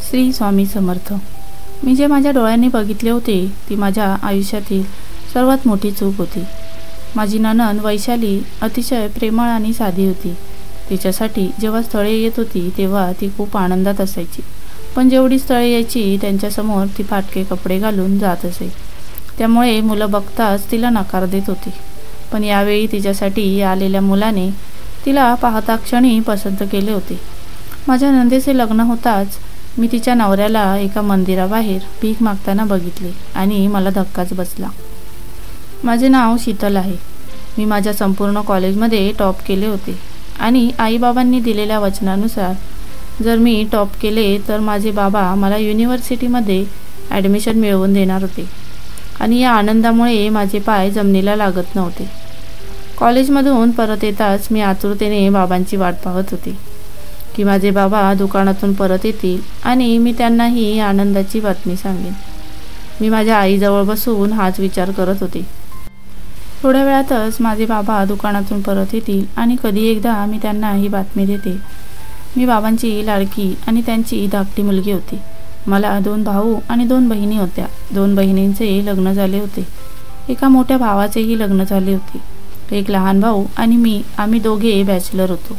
श्री स्वामी समर्थ. मी जे माझ्या डोळ्यांनी बघितले होते ती माझ्या आयुष्यातील सर्वात मोठी चूक होती. माझी नणंद वैशाली अतिशय प्रेमळ आणि साधी होती. तिच्यासाठी जेव्हा स्थळे येत होती तेव्हा ती खूप आनंदात असायची. पण जेवढी स्थळे यायची त्यांच्यासमोर ती फाटके कपडे घालून जात असे. त्यामुळे मुलं बघताच तिला नकार देत होती. पण यावेळी तिच्यासाठी आलेल्या मुलाने तिला पाहता क्षणी पसंत केले होते. माझ्या नंदेचे लग्न होताच मी तिच्या नवऱ्याला एका मंदिराबाहेर भीक मागताना बघितले आणि मला धक्काच बसला. माझे नाव शीतल आहे. मी माझ्या संपूर्ण कॉलेजमध्ये टॉप केले होते आणि आईबाबांनी दिलेल्या वचनानुसार जर मी टॉप केले तर माझे बाबा मला युनिव्हर्सिटीमध्ये ॲडमिशन मिळवून देणार होते आणि या आनंदामुळे माझे पाय जमिनीला लागत नव्हते. कॉलेजमधून परत येताच मी आतुरतेने बाबांची वाट पाहत होते की माझे बाबा दुकानातून परत येतील आणि मी त्यांनाही आनंदाची बातमी सांगेन. मी माझ्या आईजवळ बसून हाच विचार करत होते. थोड्या वेळातच माझे बाबा दुकानातून परत येतील आणि कधी एकदा मी त्यांना ही बातमी देते. मी बाबांची लाडकी आणि त्यांची धाकटी मुलगी होती. मला 2 भाऊ आणि 2 बहिणी होत्या. 2 बहिणींचे लग्न झाले होते. एका मोठ्या भावाचेही लग्न झाले होते. एक लहान भाऊ आणि आम्ही दोघे बॅचलर होतो.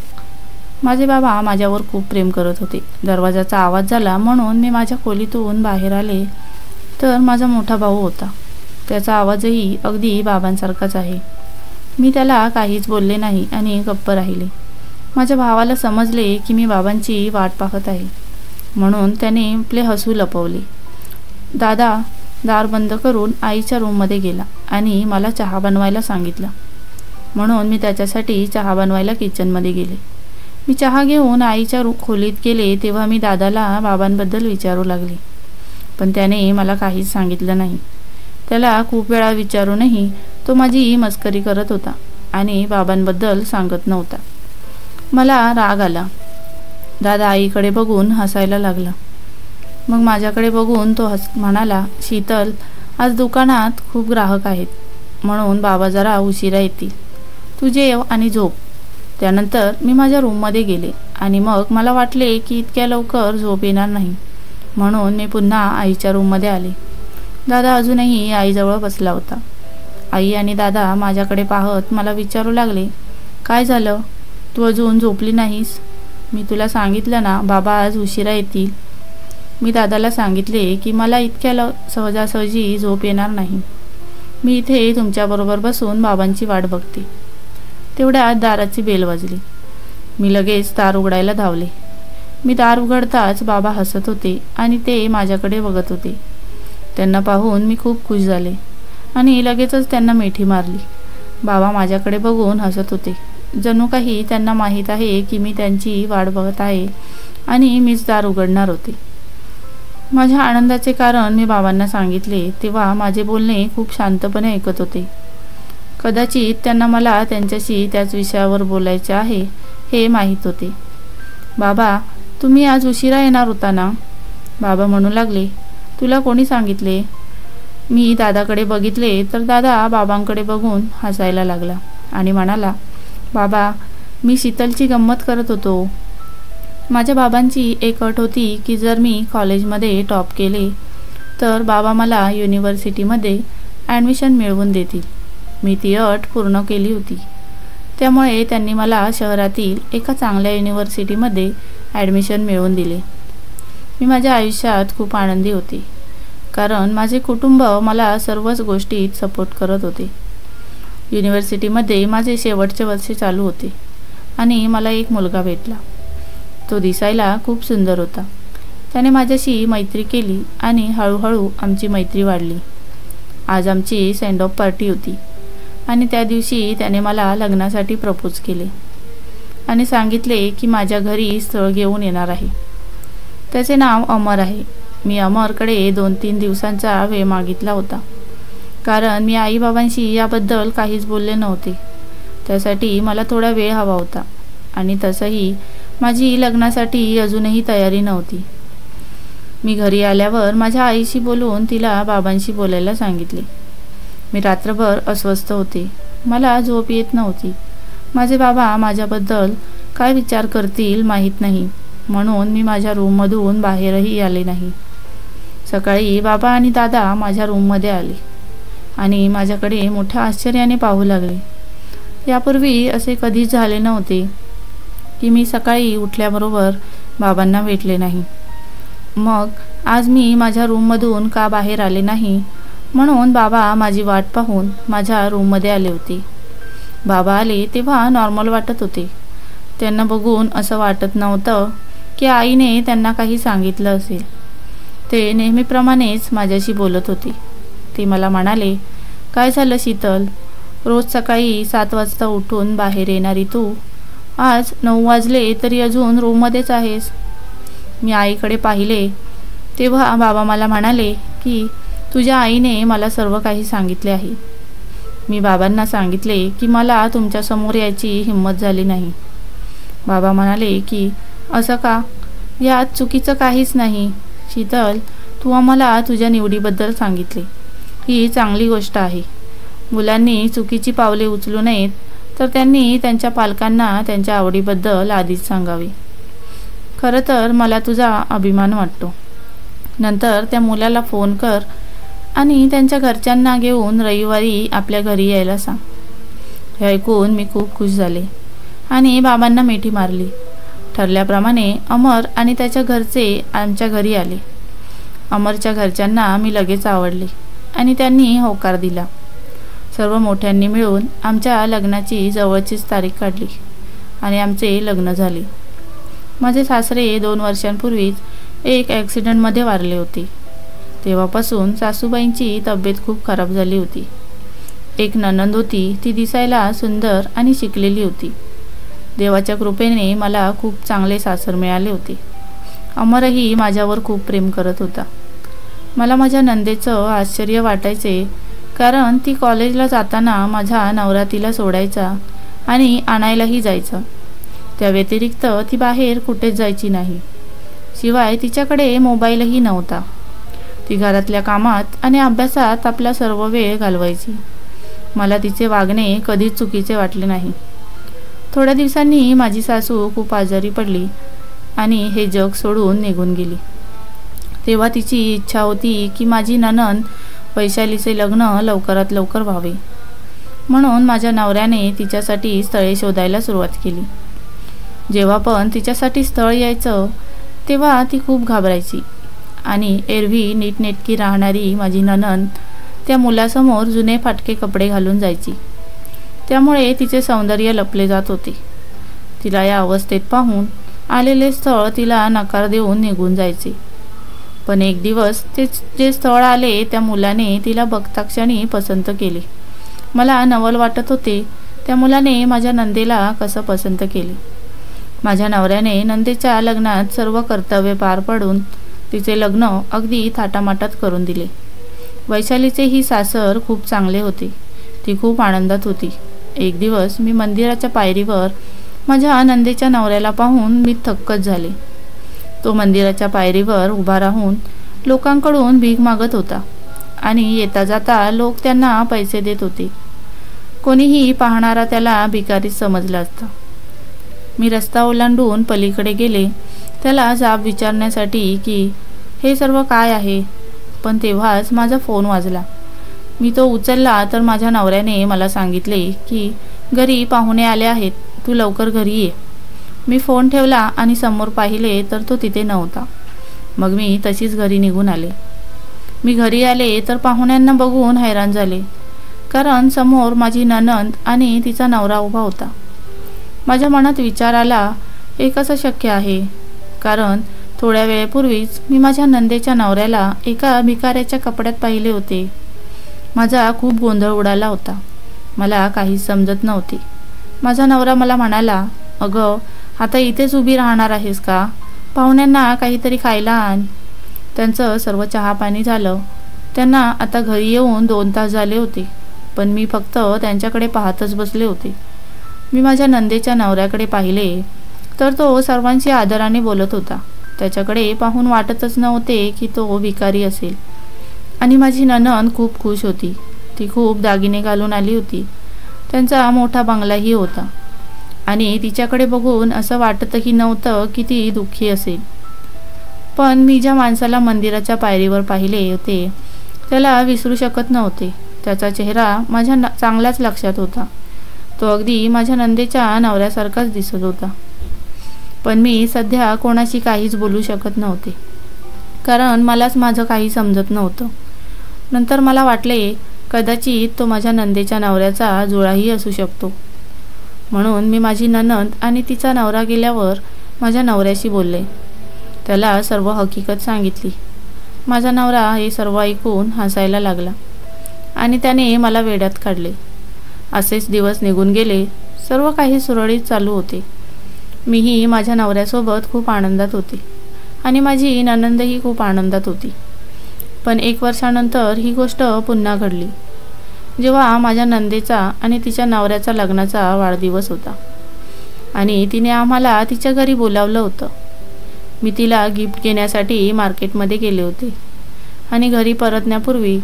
माझे बाबा माझ्यावर खूप प्रेम करत होते. दरवाजाचा आवाज झाला म्हणून मी माझ्या खोलीतून बाहेर आले तर माझा मोठा भाऊ होता. त्याचा आवाजही अगदी बाबांसारखाच आहे. मी त्याला काहीच बोलले नाही आणि गप्प राहिले. माझ्या भावाला समजले की मी बाबांची वाट पाहत आहे म्हणून त्याने आपले हसू लपवले. दादा दार बंद करून आईच्या रूममध्ये गेला आणि मला चहा बनवायला सांगितलं. म्हणून मी त्याच्यासाठी चहा बनवायला किचनमध्ये गेले. मी चहा घेऊन आईच्या खोलीत गेले तेव्हा मी दादाला बाबांबद्दल विचारू लागले. पण त्याने मला काहीच सांगितलं नाही. त्याला खूप वेळा विचारूनही तो माझी मस्करी करत होता आणि बाबांबद्दल सांगत नव्हता. मला राग आला. दादा आईकडे बघून हसायला लागला. मग माझ्याकडे बघून तो म्हणाला, शीतल, आज दुकानात खूप ग्राहक आहेत म्हणून बाबा जरा उशिरा येतील. तू जेव आणि झोप. त्यानंतर मी माझ्या रूममध्ये गेले आणि मग मला वाटले की इतक्या लवकर झोप येणार नाही म्हणून मी पुन्हा आईच्या रूममध्ये आले. दादा अजूनही आईजवळ बसला होता. आई आणि दादा माझ्याकडे पाहत मला विचारू लागले, काय झालं? तू अजून झोपली नाहीस? मी तुला सांगितलं ना बाबा आज उशिरा येतील. मी दादाला सांगितले की मला इतक्या सहजासहजी झोप येणार नाही. मी इथे तुमच्याबरोबर बसून बाबांची वाट बघते. तेवढ्यात दाराची बेल वाजली. मी लगेच दार उघडायला धावले. मी दार उघडताच बाबा हसत होते आणि ते माझ्याकडे बघत होते. त्यांना पाहून मी खूप खुश झाले आणि लगेचच त्यांना मिठी मारली. बाबा माझ्याकडे बघून हसत होते. जणू काही त्यांना माहीत आहे की मी त्यांची वाट बघत आहे आणि मीच दार उघडणार होते. माझ्या आनंदाचे कारण मी बाबांना सांगितले तेव्हा माझे बोलणे खूप शांतपणे ऐकत होते. कदाचित त्यांना मला त्यांच्याशी त्याच विषयावर बोलायचे आहे हे माहीत होते. बाबा, तुम्ही आज उशिरा येणार होता ना? बाबा म्हणू लागले. तुला कोणी सांगितले? मी दादाकडे बघितले तर दादा बाबांकडे बघून हसायला लागला आणि म्हणाला, बाबा, मी शीतलची गंमत करत होतो. माझ्या बाबांची एक अट होती की जर मी कॉलेजमध्ये टॉप केले तर बाबा मला युनिव्हर्सिटीमध्ये ॲडमिशन मिळवून देतील. मी ती अट पूर्ण केली होती. त्यामुळे त्यांनी मला शहरातील एका चांगल्या युनिव्हर्सिटीमध्ये ॲडमिशन मिळवून दिले. मी माझ्या आयुष्यात खूप आनंदी होते कारण माझे कुटुंब मला सर्वच गोष्टीत सपोर्ट करत होते. युनिव्हर्सिटीमध्ये माझे शेवटचे वर्ष चालू होते आणि मला एक मुलगा भेटला. तो दिसायला खूप सुंदर होता. त्याने माझ्याशी मैत्री केली आणि हळूहळू आमची मैत्री वाढली. आज आमची सेंड ऑफ पार्टी होती आणि त्या दिवशी त्याने मला लग्नासाठी प्रपोज केले आणि सांगितले की माझ्या घरी स्थळ घेऊन येणार आहे. त्याचे नाव अमर आहे. मी अमरकडे 2-3 दिवसांचा वेळ मागितला होता कारण मी आईबाबांशी याबद्दल काहीच बोलले नव्हते. त्यासाठी मला थोडा वेळ हवा होता आणि तसंही माझी लग्नासाठी अजूनही तयारी नव्हती. मी घरी आल्यावर माझ्या आईशी बोलून तिला बाबांशी बोलायला सांगितले. मी रात्रभर अस्वस्थ होते. मला झोप येत नव्हती. माझे बाबा माझ्याबद्दल काय विचार करतील माहीत नाही. म्हणून मी माझ्या रूममधून बाहेरही आले नाही. सकाळी बाबा आणि दादा माझ्या रूममध्ये आले आणि माझ्याकडे मोठ्या आश्चर्याने पाहू लागले. यापूर्वी असे कधीच झाले नव्हते की मी सकाळी उठल्याबरोबर बाबांना भेटले नाही. मग आज मी माझ्या रूममधून का बाहेर आले नाही म्हणून बाबा माझी वाट पाहून माझ्या रूममध्ये आले होते. बाबा आले तेव्हा नॉर्मल वाटत होते. त्यांना बघून असं वाटत नव्हतं की आईने त्यांना काही सांगितलं असेल. ते नेहमीप्रमाणेच माझ्याशी बोलत होते. ते मला म्हणाले, काय झालं शीतल, रोज सकाळी 7 वाजता उठून बाहेर येणारी तू आज 9 वाजले तरी अजून रूममध्येच आहेस. मी आईकडे पाहिले तेव्हा बाबा मला म्हणाले की तुझ्या आईने मला सर्व काही सांगितले आहे. मी बाबांना सांगितले की मला तुमच्यासमोर यायची हिंमत झाली नाही. बाबा म्हणाले की असं का, यात चुकीचं काहीच नाही. शीतल, तू आम्हाला तुझ्या निवडीबद्दल सांगितले, ही चांगली गोष्ट आहे. मुलांनी चुकीची पावले उचलू नयेत तर त्यांनी त्यांच्या पालकांना त्यांच्या आवडीबद्दल आधीच सांगावे. खरं तर मला तुझा अभिमान वाटतो. नंतर त्या मुलाला फोन कर आणि त्यांच्या घरच्यांना घेऊन रविवारी आपल्या घरी यायला सांग. हे ऐकून मी खूप खुश झाले आणि बाबांना मिठी मारली. ठरल्याप्रमाणे अमर आणि त्याच्या घरचे आमच्या घरी आले. अमरच्या घरच्यांना मी लगेच आवडले आणि त्यांनी होकार दिला. सर्व मोठ्यांनी मिळून आमच्या लग्नाची जवळचीच तारीख काढली आणि आमचे लग्न झाले. माझे सासरे 2 वर्षांपूर्वीच एक ॲक्सिडेंटमध्ये वारले होते. तेव्हापासून सासूबाईंची तब्येत खूप खराब झाली होती. एक नणंद होती, ती दिसायला सुंदर आणि शिकलेली होती. देवाच्या कृपेने मला खूप चांगले सासर मिळाले होते. अमरही माझ्यावर खूप प्रेम करत होता. मला माझ्या नंदेचं आश्चर्य वाटायचे, कारण ती कॉलेजला जाताना माझा नवरा तिला सोडायचा आणि आणायलाही जायचा. त्या व्यतिरिक्त ती बाहेर कुठेच जायची नाही. शिवाय तिच्याकडे मोबाईलही नव्हता. ती घरातल्या कामात आणि अभ्यासात आपला सर्व वेळ घालवायची. मला तिचे वागणे कधीच चुकीचे वाटले नाही. थोड्या दिवसांनी माझी सासू खूप आजारी पडली आणि हे जग सोडून निघून गेली. तेव्हा तिची इच्छा होती की माझी नणंद वैशालीचे लग्न लवकरात लवकर व्हावे. म्हणून माझ्या नवऱ्याने तिच्यासाठी स्थळे शोधायला सुरुवात केली. जेव्हा पण तिच्यासाठी स्थळ यायचं तेव्हा ती खूप घाबरायची आणि एरवी नीटनेटकी राहणारी माझी नणंद त्या मुलासमोर जुने फाटके कपडे घालून जायची. त्यामुळे तिचे सौंदर्य लपले जात होते. तिला या अवस्थेत पाहून आलेले स्थळ तिला नकार देऊन निघून जायचे. पण एक दिवस जे स्थळ आले त्या मुलाने तिला बघताक्षणी पसंत केले. मला नवल वाटत होते त्या मुलाने माझ्या नंदेला कसं पसंत केले. माझ्या नवऱ्याने नंदेच्या लग्नात सर्व कर्तव्य पार पाडून तिचे लग्न अगदी थाटामाटात करून दिले. वैशालीचेही सासर खूप चांगले होते. ती खूप आनंदात होती. एक दिवस मी मंदिराच्या पायरीवर माझ्या नंदेच्या नवऱ्याला पाहून मी थक्कच झाले. तो मंदिराच्या पायरीवर उभा राहून लोकांकडून भीक मागत होता आणि येता जाता लोक त्यांना पैसे देत होते. कोणीही पाहणारा त्याला भिकारीच समजला असता. मी रस्ता ओलांडून पलीकडे गेले त्याला जाब विचारण्यासाठी की हे सर्व काय आहे, पण तेव्हाच माझा फोन वाजला. मी तो उचलला तर माझ्या नवऱ्याने मला सांगितले की घरी पाहुणे आले आहेत, तू लवकर घरी ये. मी फोन ठेवला आणि समोर पाहिले तर तो तिथे नव्हता. मग मी तशीच घरी निघून आले. मी घरी आले तर पाहुण्यांना बघून हैराण झाले, कारण समोर माझी नणंद आणि तिचा नवरा उभा होता. माझ्या मनात विचार आला, हे कसं शक्य आहे, कारण थोड्या वेळेपूर्वीच मी माझ्या नंदेच्या नवऱ्याला एका भिकाऱ्याच्या कपड्यात पाहिले होते. माझा खूप गोंधळ उडाला होता. मला काहीच समजत नव्हते. माझा नवरा मला म्हणाला, अगं आता इथेच उभी राहणार आहेस का, पाहुण्यांना काहीतरी खायला आण. त्यांचं सर्व चहापाणी झालं. त्यांना आता घरी येऊन 2 तास झाले होते, पण मी फक्त त्यांच्याकडे पाहतच बसले होते. मी माझ्या नंदेच्या नवऱ्याकडे पाहिले तर तो सर्वांशी आदराने बोलत होता. त्याच्याकडे पाहून वाटतच नव्हते की तो भिकारी असेल. आणि माझी नणंद खूप खुश होती. ती खूप दागिने घालून आली होती. त्यांचा मोठा बंगलाही होता आणि तिच्याकडे बघून असं वाटतही नव्हतं की ती दुःखी असेल. पण मी ज्या माणसाला मंदिराच्या पायरीवर पाहिले होते त्याला विसरू शकत नव्हते. त्याचा चेहरा माझ्या चांगल्याच लक्षात होता. तो अगदी माझ्या नंदेच्या नवऱ्यासारखाच दिसत होता. पण मी सध्या कोणाशी काहीच बोलू शकत नव्हते, कारण मलाच माझं काही समजत नव्हतं. नंतर मला वाटले कदाचित तो माझ्या नंदेच्या नवऱ्याचा जुळाही असू शकतो. म्हणून मी माझी नणंद आणि तिचा नवरा गेल्यावर माझ्या नवऱ्याशी बोलले. त्याला सर्व हकीकत सांगितली. माझा नवरा हे सर्व ऐकून हसायला लागला आणि त्याने मला वेड्यात काढले. असेच दिवस निघून गेले. सर्व काही सुरळीत चालू होते. मीही माझ्या नवऱ्यासोबत खूप आनंदात होते आणि माझी नणंदही खूप आनंदात होती. पण 1 वर्षानंतर ही गोष्ट पुन्हा घडली, जेव्हा माझ्या नंदेचा आणि तिच्या नवऱ्याचा लग्नाचा वाढदिवस होता आणि तिने आम्हाला तिच्या घरी बोलावलं होतं. मी तिला गिफ्ट घेण्यासाठी मार्केटमध्ये गेले होते आणि घरी परतण्यापूर्वी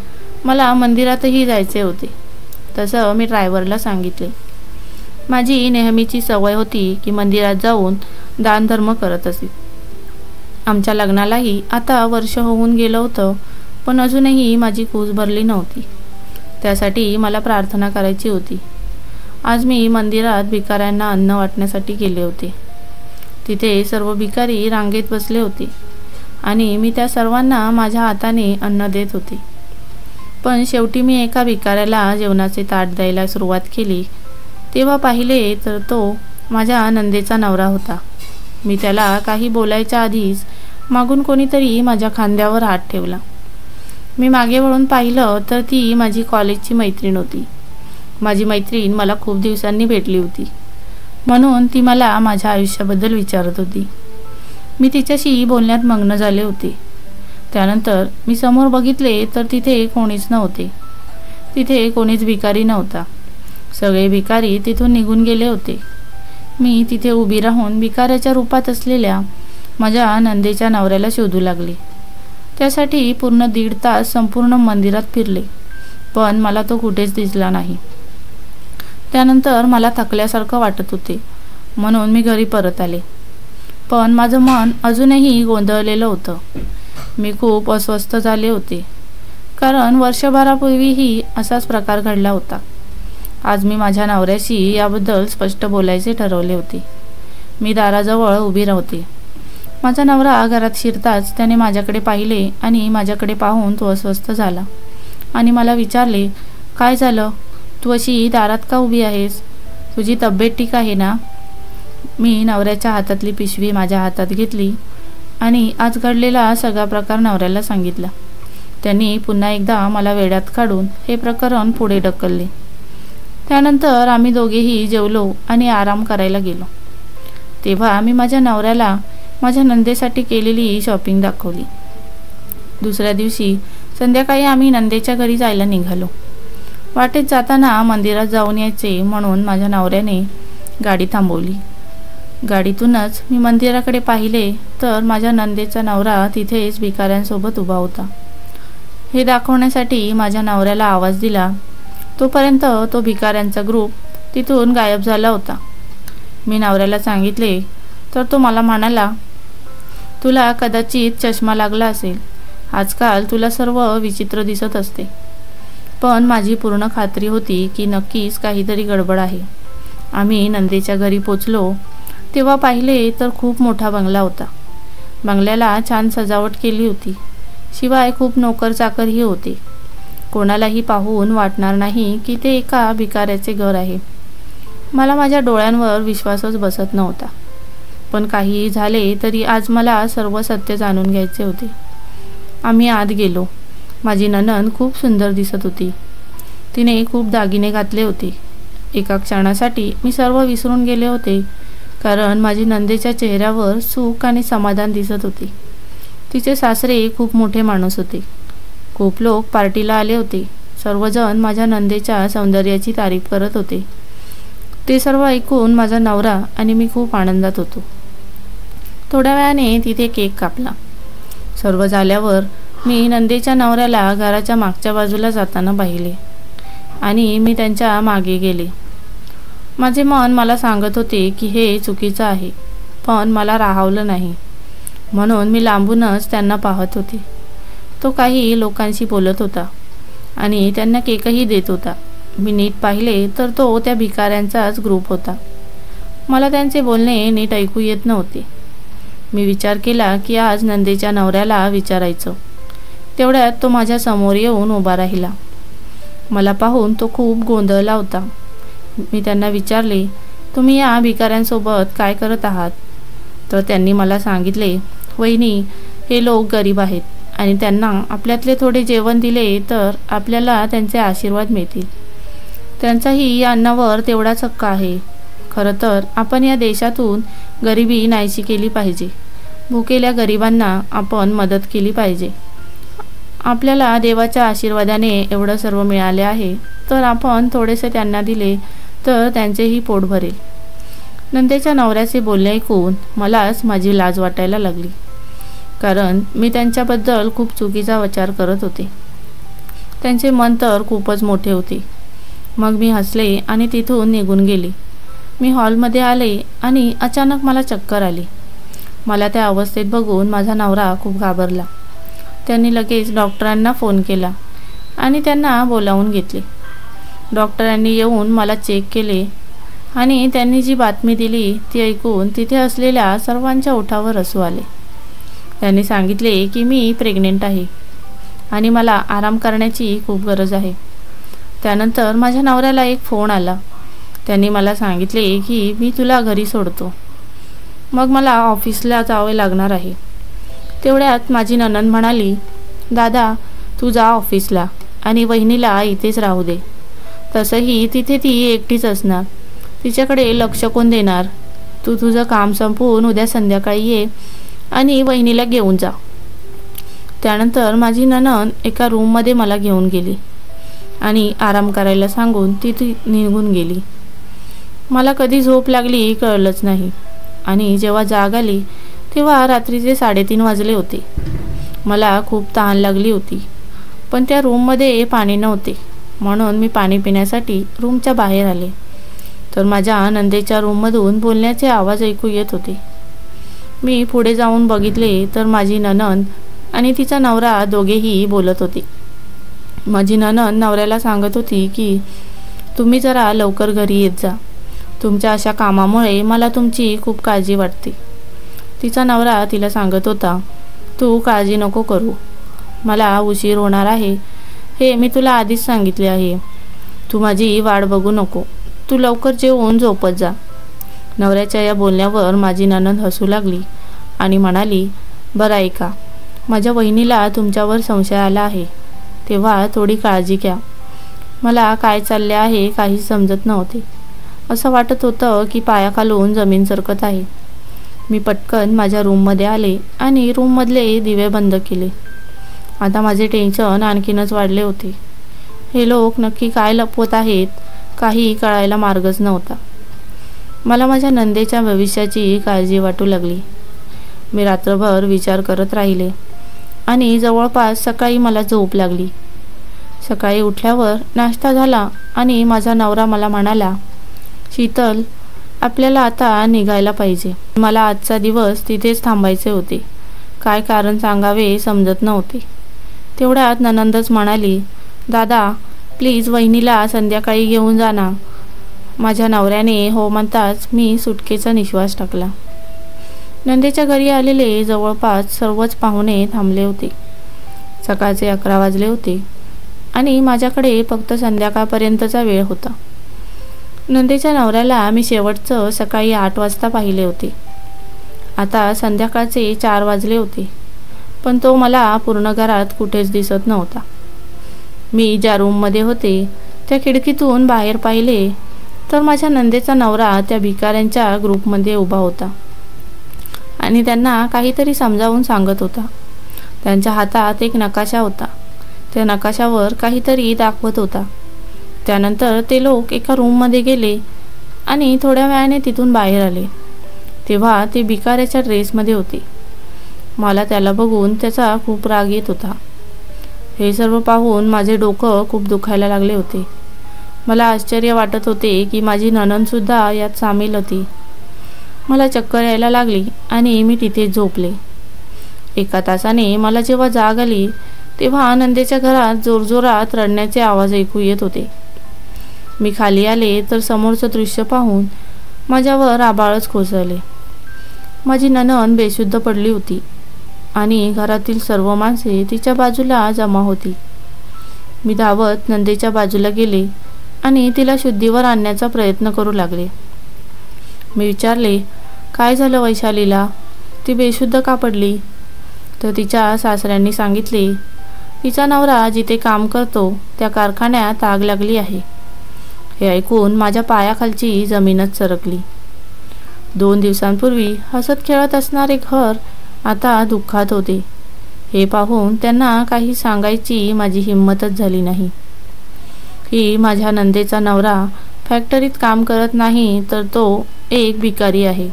मला मंदिरातही जायचे होते. तसं मी ड्रायव्हरला सांगितले. माझी नेहमीची सवय होती की मंदिरात जाऊन दानधर्म करत असे. आमच्या लग्नालाही आता वर्ष होऊन गेलं होतं, पण अजूनही माझी कूस भरली नव्हती. त्यासाठी मला प्रार्थना करायची होती. आज मी मंदिरात भिकाऱ्यांना अन्न वाटण्यासाठी गेले होते. तिथे सर्व भिकारी रांगेत बसले होते आणि मी त्या सर्वांना माझ्या हाताने अन्न देत होते. पण शेवटी मी एका भिकाऱ्याला जेवणाचे ताट द्यायला सुरुवात केली तेव्हा पाहिले तर तो माझ्या नंदेचा नवरा होता. मी त्याला काही बोलायच्या आधीच मागून कोणीतरी माझ्या खांद्यावर हात ठेवला. मी मागे वळून पाहिलं तर ती माझी कॉलेजची मैत्रीण होती. माझी मैत्रीण मला खूप दिवसांनी भेटली होती, म्हणून ती मला माझ्या आयुष्याबद्दल विचारत होती. मी तिच्याशी बोलण्यात मग्न झाले होते. त्यानंतर मी समोर बघितले तर तिथे कोणीच नव्हते. तिथे कोणीच भिकारी नव्हता. सगळे भिकारी तिथून निघून गेले होते. मी तिथे उभी राहून भिकाऱ्याच्या रूपात असलेल्या माझ्या नंदेच्या नवऱ्याला शोधू लागले. त्यासाठी पूर्ण 1.5 तास संपूर्ण मंदिरात फिरले, पण मला तो कुठेच दिसला नाही. त्यानंतर मला थकल्यासारखं वाटत होते, म्हणून मी घरी परत आले. पण माझं मन अजूनही गोंधळलेलं होतं. मी खूप अस्वस्थ झाले होते, कारण वर्षभरापूर्वीही असाच प्रकार घडला होता. आज मी माझ्या नवऱ्याशी याबद्दल स्पष्ट बोलायचे ठरवले होते. मी दाराजवळ उभी राहते. माझा नवरा घरात शिरताच त्याने माझ्याकडे पाहिले आणि माझ्याकडे पाहून तो अस्वस्थ झाला आणि मला विचारले, काय झालं? तू अशी दारात का उभी आहेस? तुझी तब्येत ठीक आहे ना? मी नवऱ्याच्या हातातली पिशवी माझ्या हातात घेतली आणि आज घडलेला सगळा प्रकार नवऱ्याला सांगितला. त्यांनी पुन्हा एकदा मला वेड्यात काढून हे प्रकरण पुढे ढकलले. त्यानंतर आम्ही दोघेही जेवलो आणि आराम करायला गेलो. तेव्हा मी माझ्या नवऱ्याला माझ्या नंदेसाठी केलेली शॉपिंग दाखवली. दुसऱ्या दिवशी संध्याकाळी आम्ही नंदेच्या घरी जायला निघालो. वाटेत जाताना मंदिरात जाऊन यायचे म्हणून माझ्या नवऱ्याने गाडी थांबवली. गाडीतूनच मी मंदिराकडे पाहिले तर माझ्या नंदेचा नवरा तिथेच भिकाऱ्यांसोबत उभा होता. हे दाखवण्यासाठी माझ्या नवऱ्याला आवाज दिला, तोपर्यंत तो भिकाऱ्यांचा ग्रुप तिथून गायब झाला होता. मी नवऱ्याला सांगितले तर तो मला म्हणाला, तुला कदाचित चष्मा लागला असेल. आजकाल तुला सर्व विचित्र दिसत असते. पण माझी पूर्ण खात्री होती की नक्कीच काहीतरी गडबड आहे. आम्ही नंदेच्या घरी पोचलो तेव्हा पाहिले तर खूप मोठा बंगला होता. बंगल्याला छान सजावट केली होती. शिवाय खूप नोकर चाकरही होते. कोणालाही पाहून वाटणार नाही की ते एका भिकाऱ्याचे घर आहे. मला माझ्या डोळ्यांवर विश्वासच बसत नव्हता. पण काहीही झाले तरी आज मला सर्व सत्य जाणून घ्यायचे होते. आम्ही आत गेलो. माझी नणंद खूप सुंदर दिसत होती. तिने खूप दागिने घातले होते. एका क्षणासाठी मी सर्व विसरून गेले होते, कारण माझी नंदेच्या चेहऱ्यावर सुख आणि समाधान दिसत होते. तिचे सासरे खूप मोठे माणूस होते. खूप लोक पार्टीला आले होते. सर्वजण माझ्या नंदेच्या सौंदर्याची तारीफ करत होते. ते सर्व ऐकून माझा नवरा आणि मी खूप आनंदात होतो. थोड्या वेळाने तिथे केक कापला. सर्व झाल्यावर मी नंदेच्या नवऱ्याला घराच्या मागच्या बाजूला जाताना पाहिले आणि मी त्यांच्या मागे गेले. माझे मन मला सांगत होते की हे चुकीचं आहे, पण मला राहावलं नाही, म्हणून मी लांबूनच त्यांना पाहत होते. तो काही लोकांशी बोलत होता आणि त्यांना केकही देत होता. मी नीट पाहिले तर तो त्या भिकाऱ्यांचाच ग्रुप होता. मला त्यांचे बोलणे नीट ऐकू येत नव्हते. मी विचार केला की आज नंदेच्या नवऱ्याला विचारायचं. तेवढ्यात तो माझ्या समोर येऊन उभा राहिला. मला पाहून तो खूप गोंधळला होता. मी त्यांना विचारले, तुम्ही या भिकाऱ्यांसोबत काय करत आहात? तर त्यांनी मला सांगितले, वहिनी, हे लोक गरीब आहेत आणि त्यांना आपल्यातले थोडे जेवण दिले तर आपल्याला त्यांचे आशीर्वाद मिळतील. त्यांचाही या अन्नावर तेवढाच हक्क आहे. खरं तर आपण या देशातून गरिबी नाहीशी केली पाहिजे. भुकेल्या गरिबांना आपण मदत केली पाहिजे. आपल्याला देवाच्या आशीर्वादाने एवढं सर्व मिळाले आहे, तर आपण थोडेसे त्यांना दिले तर त्यांचेही पोट भरेल. नंदेच्या नवऱ्याचे बोलणे ऐकून मलाच माझी लाज वाटायला लागली, कारण मी त्यांच्याबद्दल खूप चुकीचा विचार करत होते. त्यांचे मन तर खूपच मोठे होते. मग मी हसले आणि तिथून निघून गेले. मी हॉलमध्ये आले आणि अचानक मला चक्कर आली. मला त्या अवस्थेत बघून माझा नवरा खूप घाबरला. त्यांनी लगेच डॉक्टरांना फोन केला आणि त्यांना बोलावून घेतले. डॉक्टरांनी येऊन मला चेक केले आणि त्यांनी जी बातमी दिली ती ऐकून तिथे असलेल्या सर्वांच्या ओठावर हसू आले. त्यांनी सांगितले की मी प्रेग्नेंट आहे आणि मला आराम करण्याची खूप गरज आहे. त्यानंतर माझ्या नवऱ्याला एक फोन आला. त्यांनी मला सांगितले की मी तुला घरी सोडतो, मग मला ऑफिसला जावे लागणार आहे. तेवढ्यात माझी नणंद म्हणाली, दादा, तू जा ऑफिसला आणि वहिनीला इथेच राहू दे. तसंही तिथे ती एकटीच असणार, तिच्याकडे लक्ष कोण देणार? तू तुझं काम संपवून उद्या संध्याकाळी ये आणि वहिनीला घेऊन जा. त्यानंतर माझी नणंद एका रूममध्ये मला घेऊन गेली आणि आराम करायला सांगून ती निघून गेली. मला कधी झोप लागली कळलंच नाही आणि जेव्हा जाग आली तेव्हा रात्रीचे 3:30 वाजले होते. मला खूप तहान लागली होती, पण त्या रूममध्ये पाणी नव्हते, म्हणून मी पाणी पिण्यासाठी रूमच्या बाहेर आले तर माझ्या नंदेच्या रूममधून बोलण्याचे आवाज ऐकू येत होते. मी पुढे जाऊन बघितले तर माझी नणंद आणि तिचा नवरा दोघेही बोलत होते. माझी नणंद नवऱ्याला सांगत होती की तुम्ही जरा लवकर घरी येत जा. तुमच्या अशा कामामुळे मला तुमची खूप काळजी वाटते. तिचा नवरा तिला सांगत होता, तू काळजी नको करू, मला उशीर होणार आहे हे मी तुला आधीच सांगितले आहे. तू माझी वाट बघू नको, तू लवकर जेवून झोपत जा. नवऱ्याच्या या बोलण्यावर माझी नणंद हसू लागली आणि म्हणाली, बरं ऐका, माझ्या वहिनीला तुमच्यावर संशय आला आहे, तेव्हा थोडी काळजी घ्या. मला काय चालले आहे काही समजत नव्हते. असं वाटत होतं की पायाखालून जमीन सरकत आहे. मी पटकन माझ्या रूममध्ये आले आणि रूममधले दिवे बंद केले. आता माझे टेन्शन आणखीनच वाढले होते. हे लोक नक्की काय लपवत आहेत काही कळायला मार्गच नव्हता. मला माझ्या नंदेच्या भविष्याची काळजी वाटू लागली. मी रात्रभर विचार करत राहिले आणि जवळपास सकाळी मला झोप लागली. सकाळी उठल्यावर नाश्ता झाला आणि माझा नवरा मला म्हणाला, शीतल, आपल्याला आता निघायला पाहिजे. मला आजचा दिवस तिथेच थांबायचे होते. काय कारण सांगावे समजत नव्हते. तेवढ्यात ननंदच म्हणाली, दादा, प्लीज वहिनीला संध्याकाळी घेऊन जा ना. माझ्या नवऱ्याने हो म्हणताच मी सुटकेचा निश्वास टाकला. नंदेच्या घरी आलेले जवळपास सर्वच पाहुणे थांबले होते. सकाळचे 11 वाजले होते आणि माझ्याकडे फक्त संध्याकाळपर्यंतचा वेळ होता. नंदेच्या नवऱ्याला मी शेवटचं सकाळी 8 वाजता पाहिले होते. आता संध्याकाळचे 4 वाजले होते, पण तो मला पूर्ण घरात कुठेच दिसत नव्हता. मी ज्या रूममध्ये होते त्या खिडकीतून बाहेर पाहिले तर माझ्या नंदेचा नवरा त्या भिकाऱ्यांच्या ग्रुपमध्ये उभा होता आणि त्यांना काहीतरी समजावून सांगत होता. त्यांच्या हातात एक नकाशा होता. त्या नकाशावर काहीतरी दाखवत होता. त्यानंतर ते लोक एका रूममध्ये गेले आणि थोड्या वेळाने तिथून बाहेर आले. तेव्हा ते भिकाऱ्याच्या ड्रेसमध्ये होते. मला त्याला बघून त्याचा खूप राग येत होता. हे सर्व पाहून माझे डोकं खूप दुखायला लागले होते. मला आश्चर्य वाटत होते की माझी नणंदसुद्धा यात सामील होती. मला चक्कर यायला लागली आणि मी तिथेच झोपले. 1 तासाने मला जेव्हा जाग आली तेव्हा नंदेच्या घरात जोरजोरात रडण्याचे आवाज ऐकू येत होते. मी खाली आले तर समोरचं दृश्य पाहून माझ्यावर आभाळच कोसळले. माझी नणंद बेशुद्ध पडली होती आणि घरातील सर्व माणसे तिच्या बाजूला जमा होती. मी धावत नंदेच्या बाजूला गेले आणि तिला शुद्धीवर आणण्याचा प्रयत्न करू लागले. मी विचारले, काय झालं वैशालीला? ती बेशुद्ध का पडली? तर तिच्या सासऱ्यांनी सांगितले, तिचा नवरा जिथे काम करतो त्या कारखान्यात आग लागली आहे. हे ऐकून माझ्या पायाखालची जमीनच सरकली. 2 दिवसांपूर्वी हसत खेळत असणारे घर आता दुःखात होते. हे पाहून त्यांना काही सांगायची माझी हिंमतच झाली नाही की माझ्या नंदेचा नवरा फॅक्टरीत काम करत नाही तर तो एक भिकारी आहे.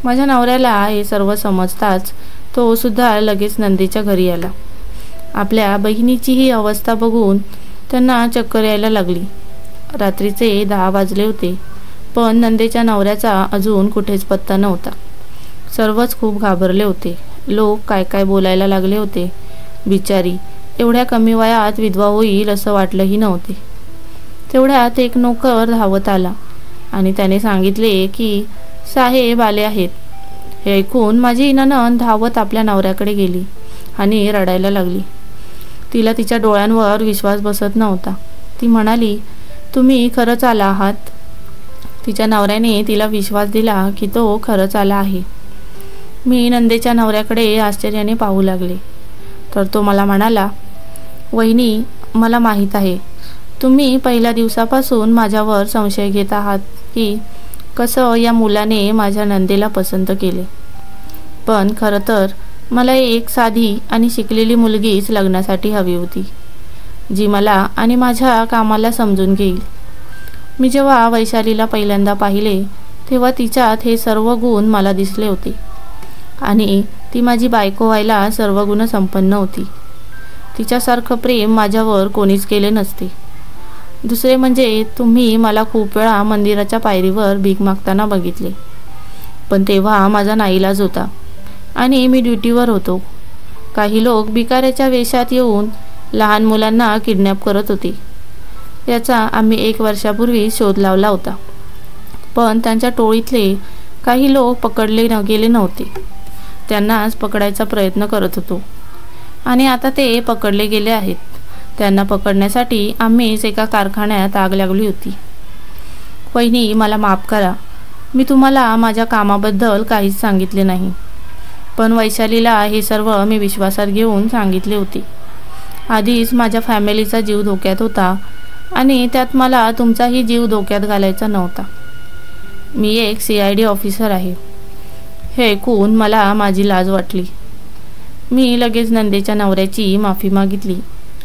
माझ्या नवऱ्याला हे सर्व समजताच तो सुद्धा लगेच नंदेच्या घरी आला. आपल्या बहिणीची ही अवस्था बघून त्यांना चक्कर यायला लागली. रात्रीचे 10 वाजले होते, पण नंदेच्या नवऱ्याचा अजून कुठेच पत्ता नव्हता. सर्वच खूप घाबरले होते. लोक काय काय बोलायला लागले होते. बिचारी एवढ्या कमी वयात विधवा होईल असं वाटलंही नव्हते. तेवढ्यात एक नोकर धावत आला आणि त्याने सांगितले की साहेब आले आहेत. हे ऐकून माझी नणंद धावत आपल्या नवऱ्याकडे गेली आणि रडायला लागली. तिला तिच्या डोळ्यांवर विश्वास बसत नव्हता. ती म्हणाली, तुम्ही खरंच आला आहात? तिच्या नवऱ्याने तिला विश्वास दिला की तो खरंच आला आहे. मी नंदेच्या नवऱ्याकडे आश्चर्याने पाहू लागले. तर तो मला म्हणाला, वहिनी, मला माहीत आहे तुम्ही पहिल्या दिवसापासून माझ्यावर संशय घेत आहात की कसं या मुलाने माझ्या नंदेला पसंत केले. पण खरं तर मला एक साधी आणि शिकलेली मुलगीच लग्नासाठी हवी होती, जी मला आणि माझ्या कामाला समजून घेईल. मी जेव्हा वैशालीला पहिल्यांदा पाहिले तेव्हा तिच्यात हे सर्व गुण मला दिसले होते आणि ती माझी बायको व्हायला सर्व गुण संपन्न होती. तिच्यासारखं प्रेम माझ्यावर कोणीच केले नसते. दुसरे म्हणजे तुम्ही मला खूप वेळा मंदिराच्या पायरीवर भीक मागताना बघितले, पण तेव्हा माझा नाईलाज होता आणि मी ड्युटीवर होतो. काही लोक भिकाऱ्याच्या वेशात येऊन लहान मुलांना किडनॅप करत होते. याचा आम्ही 1 वर्षापूर्वी शोध लावला होता, पण त्यांच्या टोळीतले काही लोक पकडले गेले नव्हते. त्यांनाच पकडायचा प्रयत्न करत होतो आणि आता ते पकडले गेले आहेत. त्यांना पकडण्यासाठी आम्हीच एका कारखान्यात आग लागली होती. वहिनी, मला माफ करा. मी तुम्हाला माझ्या कामाबद्दल काहीच सांगितले नाही, पण वैशालीला हे सर्व मी विश्वासात घेऊन सांगितले होते. आधीच माझ्या फॅमिलीचा जीव धोक्यात होता आणि त्यात मला तुमचाही जीव धोक्यात घालायचा नव्हता. मी एक CID ऑफिसर आहे. हे ऐकून मला माझी लाज वाटली. मी लगेच नंदेच्या नवऱ्याची माफी मागितली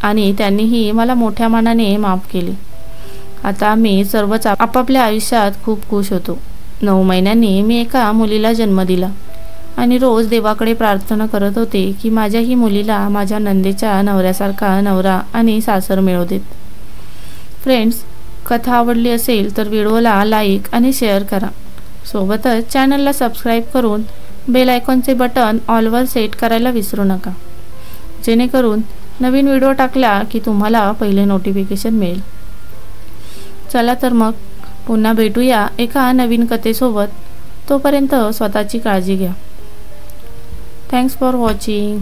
आणि त्यांनीही मला मोठ्या मनाने माफ केले. आता आम्ही सर्वच आपापल्या आयुष्यात खूप खुश होतो. 9 महिन्यांनी मी एका मुलीला जन्म दिला आणि रोज देवाकडे प्रार्थना करत होते की माझ्याही मुलीला माझ्या नंदेच्या नवऱ्यासारखा नवरा आणि सासर मिळू देत. फ्रेंड्स, कथा आवडली असेल तर व्हिडिओला लाईक आणि शेअर करा. सोबतच चॅनलला सबस्क्राईब करून बेल आयकॉनचे बटन ऑलवर सेट करायला विसरू नका, जेणेकरून नवीन व्हिडिओ टाकला की तुम्हाला पहिले नोटिफिकेशन मिळेल. चला तर मग पुन्हा भेटूया एका नवीन कथेसोबत. तोपर्यंत स्वतःची काळजी घ्या. Thanks for watching.